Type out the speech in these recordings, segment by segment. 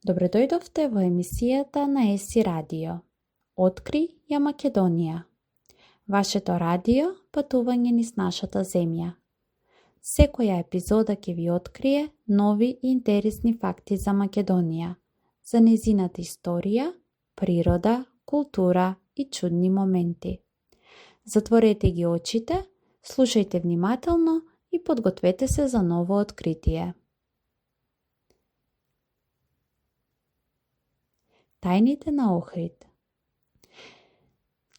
Добре дојдовте во емисијата на ЕСИ Радио. Откри ја Македонија. Вашето радио патување низ нашата земја. Секоја епизода ќе ви открие нови и интересни факти за Македонија, за незината историја, природа, култура и чудни моменти. Затворете ги очите, слушајте внимателно и подгответе се за ново откритие. Тајните на Охрид.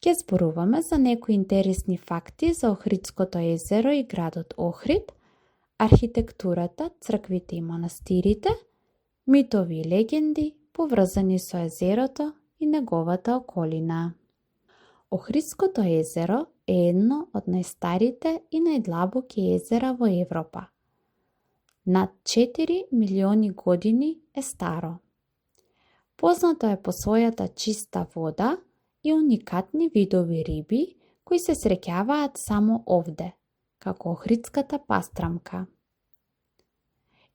Ќе зборуваме за некои интересни факти за Охридското езеро и градот Охрид, архитектурата, црквите и манастирите, митови и легенди поврзани со езерото и неговата околина. Охридското езеро е едно од најстарите и најдлабоки езера во Европа. Над 4 милиони години е старо. Познато е по својата чиста вода и уникатни видови риби кои се среќаваат само овде, како Охридската пастрамка.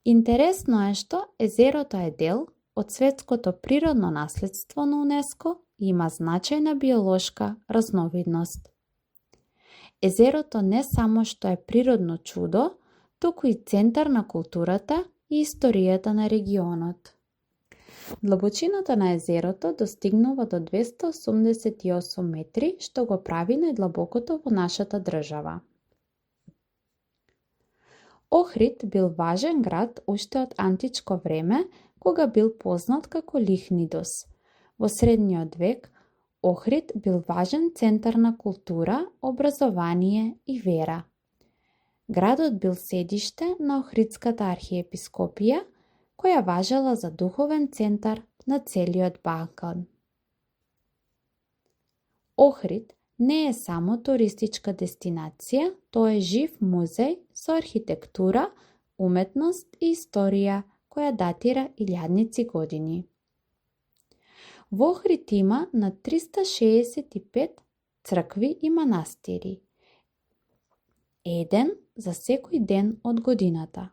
Интересно е што езерото е дел од светското природно наследство на УНЕСКО и има значајна биолошка разновидност. Езерото не само што е природно чудо, туку и центар на културата и историјата на регионот. Длабочината на езерото достигнува до 288 метри, што го прави најдлабокото во нашата држава. Охрид бил важен град уште од античко време, кога бил познат како Лихнидос. Во средниот век, Охрид бил важен центар на култура, образование и вера. Градот бил седиште на Охридската архиепископија, која важела за духовен центар на целиот Балкан. Охрид не е само туристичка дестинација, тоа е жив музеј со архитектура, уметност и историја која датира илјадници години. Во Охрид има на 365 цркви и манастири, еден за секој ден од годината.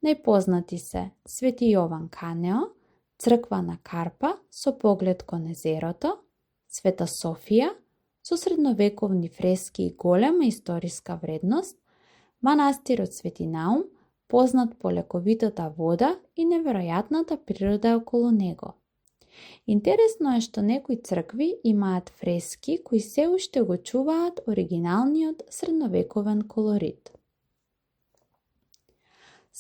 Најпознати се Свети Јован Канео, црква на Карпа со поглед кон езерото, Света Софија со средновековни фрески и голема историска вредност, манастирот Свети Наум, познат по лековитата вода и неверојатната природа околу него. Интересно е што некои цркви имаат фрески кои се уште го чуваат оригиналниот средновековен колорит.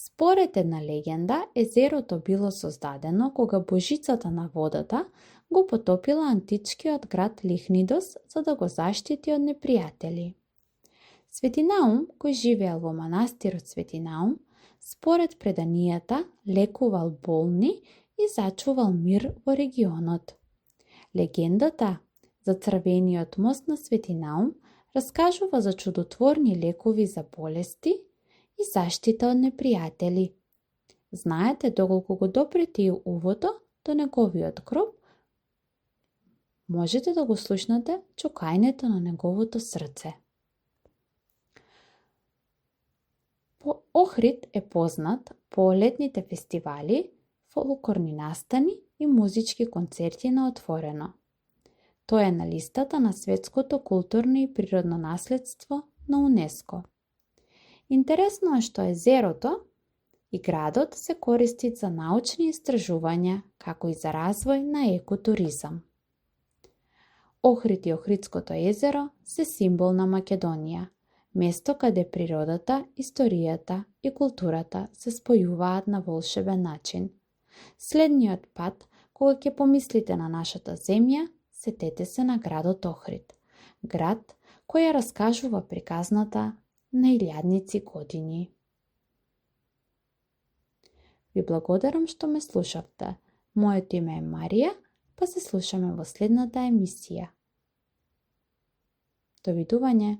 Според една легенда, езерото било создадено кога божицата на водата го потопила античкиот град Лихнидос за да го заштити од непријатели. Свети Наум, кој живеел во манастирот Свети Наум, според преданијата лекувал болни и зачувал мир во регионот. Легендата за црвениот мост на Свети Наум раскажува за чудотворни лекови за болести и заштита од непријатели. Знаете, доколку го допрете и увото до неговиот гроб, можете да го слушнете чукањето на неговото срце. Охрид е познат по летните фестивали, фолклорни настани и музички концерти на отворено. Тој е на листата на светското културно и природно наследство на УНЕСКО. Интересно е што езерото и градот се користат за научни истражувања, како и за развој на екотуризам. Охрид и Охридското езеро се символ на Македонија, место каде природата, историјата и културата се спојуваат на волшебен начин. Следниот пат, кога ќе помислите на нашата земја, сетете се на градот Охрид, град кој ја раскажува приказната на илјадници години. Ви благодарам што ме слушавте. Моето име е Марија, па се слушаме во следната емисија. Довидување!